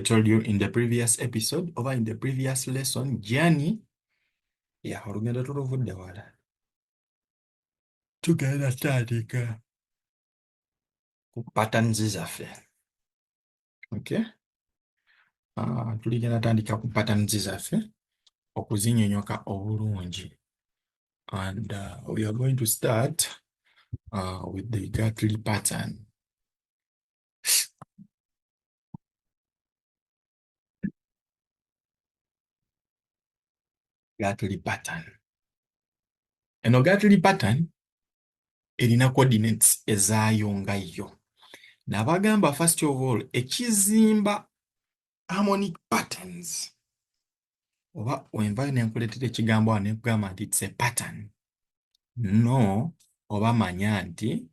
told you in the previous episode, over in the previous lesson, Gianni, olugendo tuluvudde wala. Tugenda tandika ku patterns zaffe. Okay? Tuligenda tandika ku patterns zaffe okuzinyonyoka obulungi. And we are going to start with the GARTELY pattern. GARTELY pattern. Eno GARTELY pattern erina coordinates ezaayo nga yo. Nabagamba first of all ekizimba harmonic patterns. Oba wenva nenkuleetera ekigambo wano nekugamba nti it's a pattern. No, oba manya nti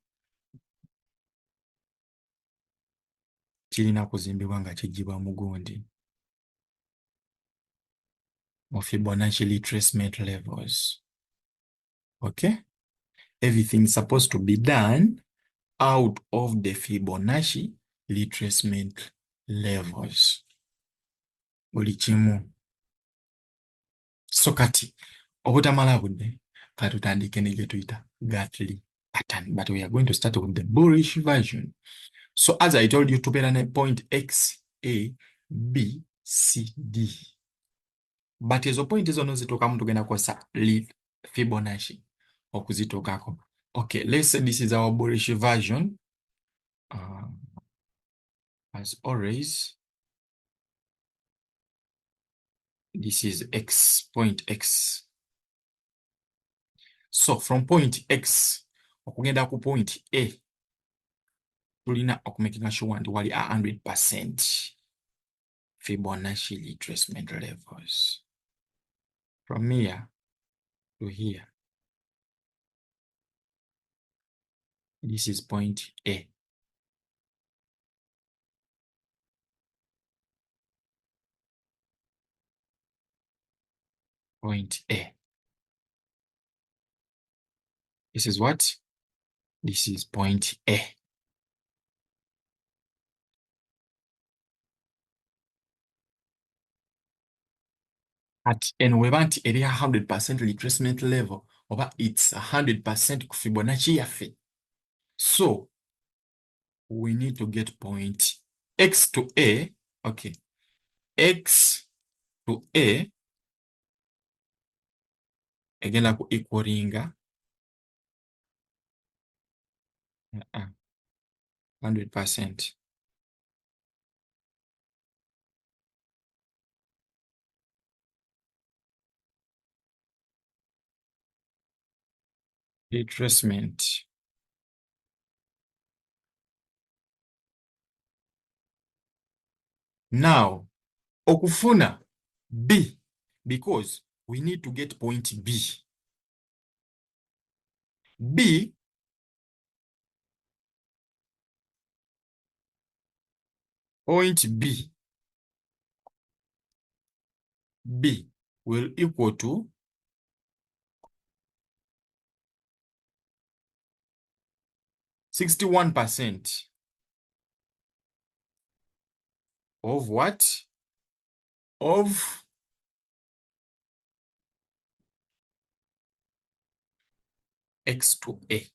kirina kuzimbibwa nga kijjibwa mugundi mu Fibonacci retracement levels. Okay? Everything's supposed to be done out of the Fibonacci retracement levels. Buli kimu. So kati, obutamala budde, katutandike ne gye tuyita GARTELY pattern. But we are going to start with the bullish version. So as I told you, tubeera ne point X, A, B, C, D. But ezo point zonna zituukamu tugenda kukozesa Fibonacci okuzituukako. Okay, let's say this is our bullish version. As always, this is X, point X. So from point X, okugenda ku point A, tulina okumakinga sure nti wali 100% Fibonacci retracement levels. From here to here, this is point A. Point A. This is what? This is point A. At enweba nti eri 100% retracement level, oba it's 100% ku Fibonacci yaffe. So we need to get point X to A. Okay. X to A egenda ku equalinga 100%. Retracement. Now, okufuna B, because we need to get point B. B point B will equal to 61% of what? Of X to A.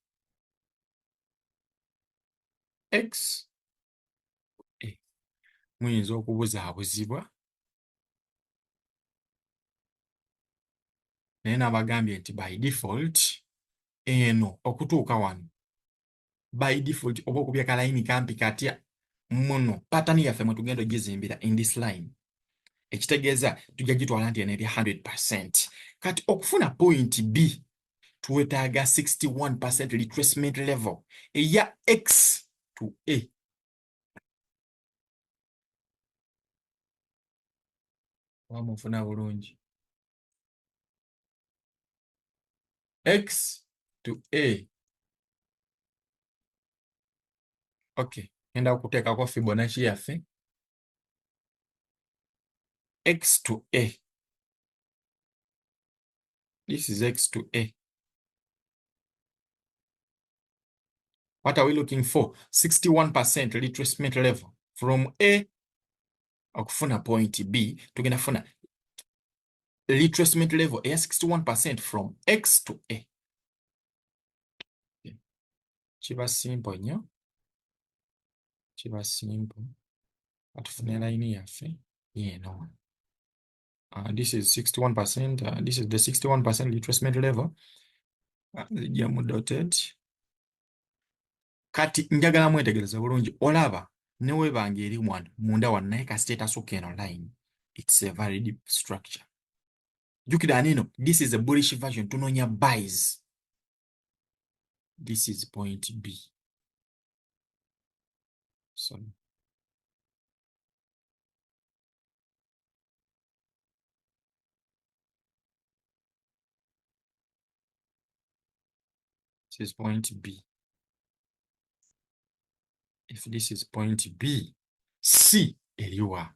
X A. Muyinza okubuzaabuzibwa. Naye nabagambye nti by default eno okutuuka wano by default oba okubya kalayini kampi katya muno pattern yaffe mwe tugenda ogizimbira in this line. Ekitegeeza tujja gitwala nti eno eri 100%. Kati okufuna point B tuwetaaga 61% retracement level eya X to A. Wamufuna bulungi. X to A. Okay, enda okuteekako Fibonacci yaffe. X to A. This is X to A. What are we looking for? 61% retracement level from A okufuna point B tugenda funa retracement level eya 61% from X to A. Kiba simple nnyo, kiba simple. Atufune line yaffe yeeno. This is 61%. This is the 61% retracement level. Zijjamu dotted. Kati njagala mwetegereza bulungi olaba ne webanga eri wano munda wano naye kasita etasukka eno line. It's a very deep structure. Jukira nino, this is a bullish version tunoonya buys. This is point B. So this is point B. If this is point B, C eriwa.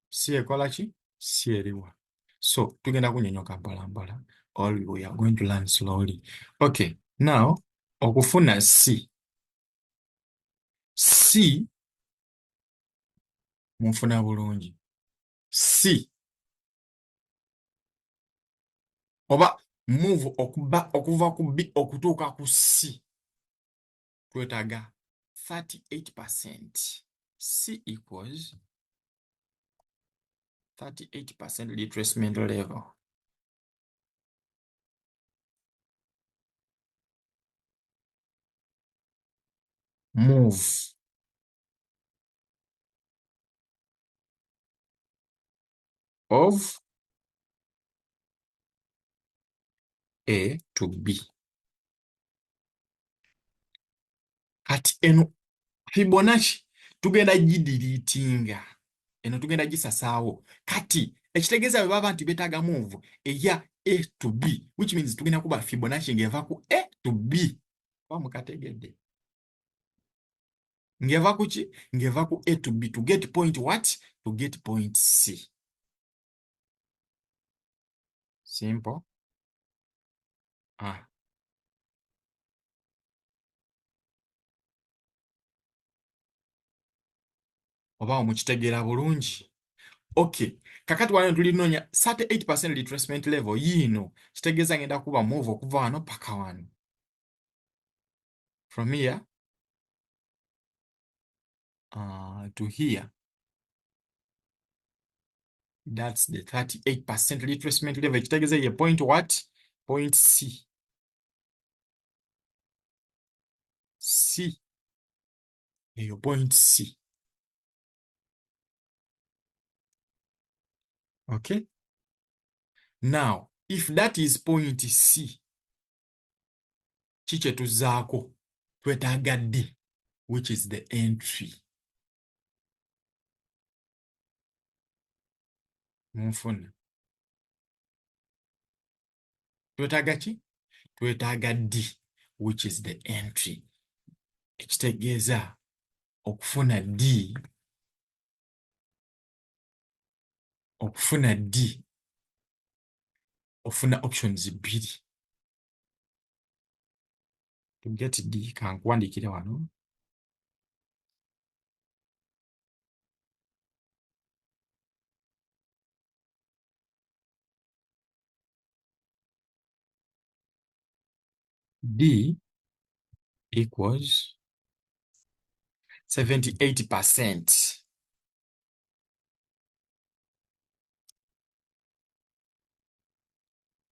C ekola ki? C eriwa. So tugenda kunyonyoka mpolampola, or we are going to learn slowly. Okay, now okufuna C. C munfuna bulungi. C oba move okuva ku B okutuuka ku C twetaaga 38%. C equals 38% retracement level. Move of A to B. Kati eno Fibonacci tugenda gidiriitinga. Eno tugenda gisasaawo. Kati ekitegeeza bwe baba nti betaaga move eya A to B, which means tugenda kuba Fibonacci ng'eva ku A to B. Oba mukategedde? Ng'eva ku ki? Ng'eva ku A to B to get point what? To get point C. Simple. Oba mukitegeera bulungi. Okay, kakati wano tulinoonya 38% retracement level yiino kitegeeza ngenda kuba move okuva wano paka wano. From here to here. That's the 38% retracement level. Kitegeeza ye point what? Point C. C. Eyo point C. Okay? Now, if that is point C, kikye tuzaako twetaaga D, which is the entry. Munfuna. Twetaaga ki? Twetaaga D, which is the entry. Ekitegeeza okufuna D, ofuna options bbiri. To get D, kankuwandiikire wano. D equals 78%.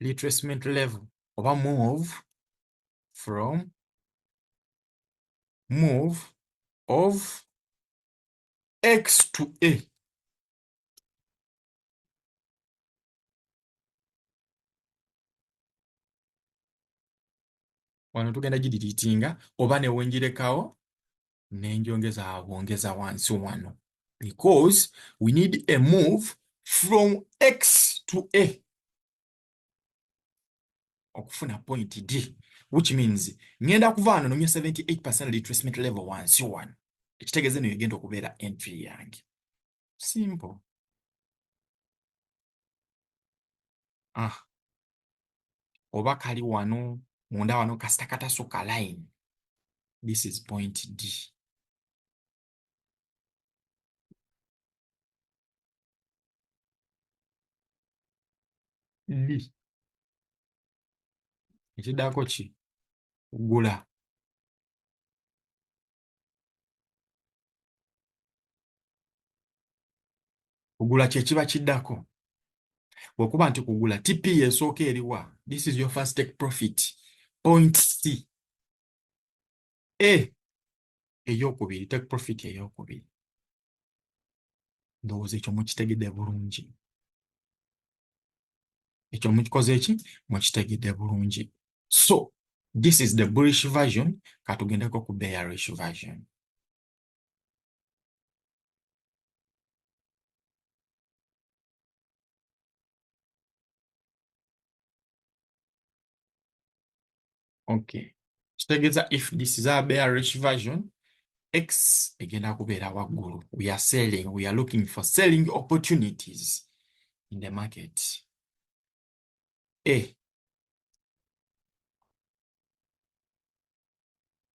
Retracement level oba move of X to A. Wano tugenda gidiriitinga oba ne wenjirekawo nenjongeza bwongeza wansi wano. Because we need a move from X to A. Okufuna point D, which means ngenda kuva wano nomye 78% retracement level wansi wano. Ekitegeeza eno egenda okubeera entry yange. Simple. Oba kali wano munda wano kasita katasuka line. This is point D. D. Ekiddako ki? Kugula. Kugula kye kiba kiddako. Bw'okuba nti kugula TP esooka eriwa? This is your first take profit. Point C. A eyokubiri, take profit eyokubiri. Ndowooza ekyo mukitegedde bulungi. Ekyo mukikoze ki? Mukitegedde bulungi. So, this is the bullish version. Katugendeko ku bearish version. Okay. Kitegeeza if this is a bearish version, X egenda kubeera waggulu. We are selling. We are looking for selling opportunities in the market. A.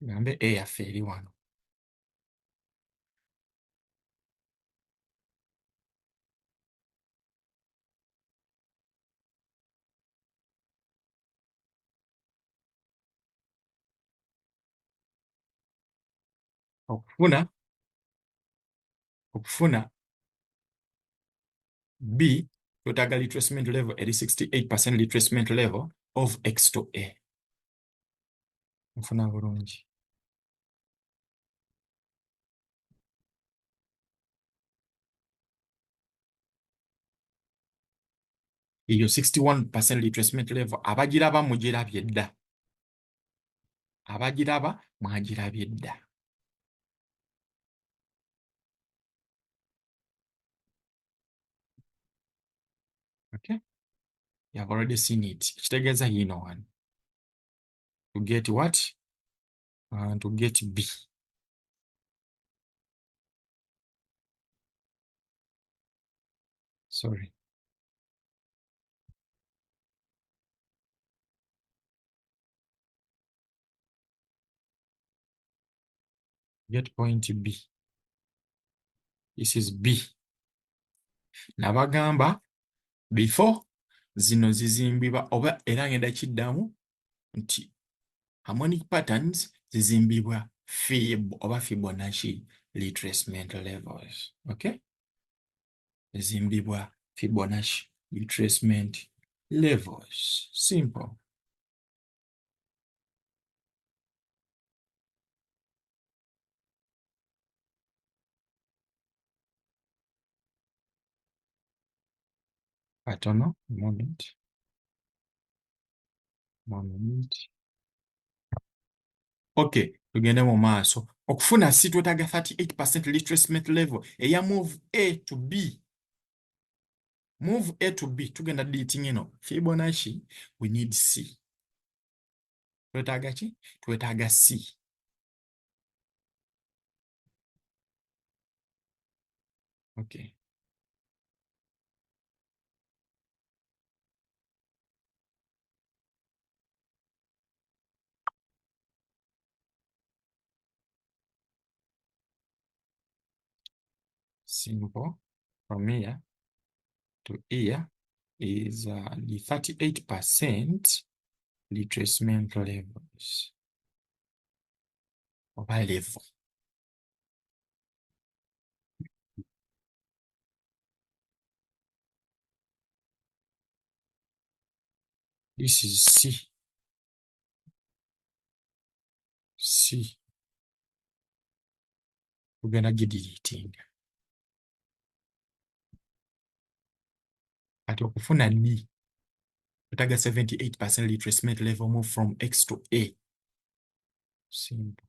Gambe A yaffe eri wano. Okufuna B, twetaaga retracement level eri 68% retracement level of X to A. Nfuna bulungi. Eyo 61% retracement level abagiraba mugirabye dda. Abagiraba mwagirabye dda. Okay? You have already seen it. Kitegeeza yino one. To get what? To get B. Sorry. Get point B. This is B. Nabagamba before zino zizimbibwa oba era ngenda kiddamu nti harmonic patterns zizimbibwa Fib oba Fibonacci retracement levels. Okay? Zizimbibwa Fibonacci retracement levels. Simple. Katono, moment. Okay, tugende mu maaso. Okufuna C twetaaga 38% retracement level eya move A to B. Move A to B, tugenda deleting eno. Fibonacci, we need C. Twetaaga ki? Twetaaga C. Okay. Simple. From here to here is the 38% retracement levels. Oba level. This is C. C. We're gonna get deleting. Ati okufuna D. Twetaaga 78% retracement level move from X to A. Simple.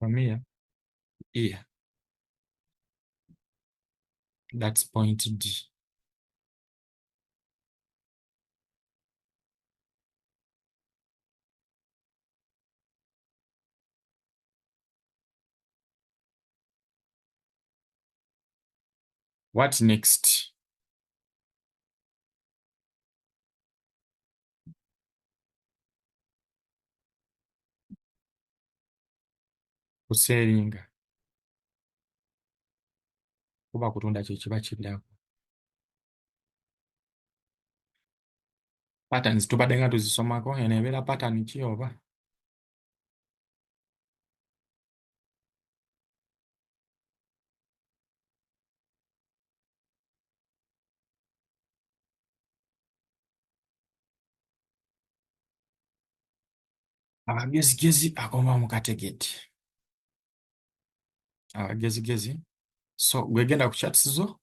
From here, here. That's point D. What next? Kuseeringa kuba kutunda kye kiba kiddako. Patterns tubadde nga tuzisomako, eno ebeera pattern ki oba? Abagezigezi akoma mu kategeti. Abagezigezi. So gwegenda ku charts zo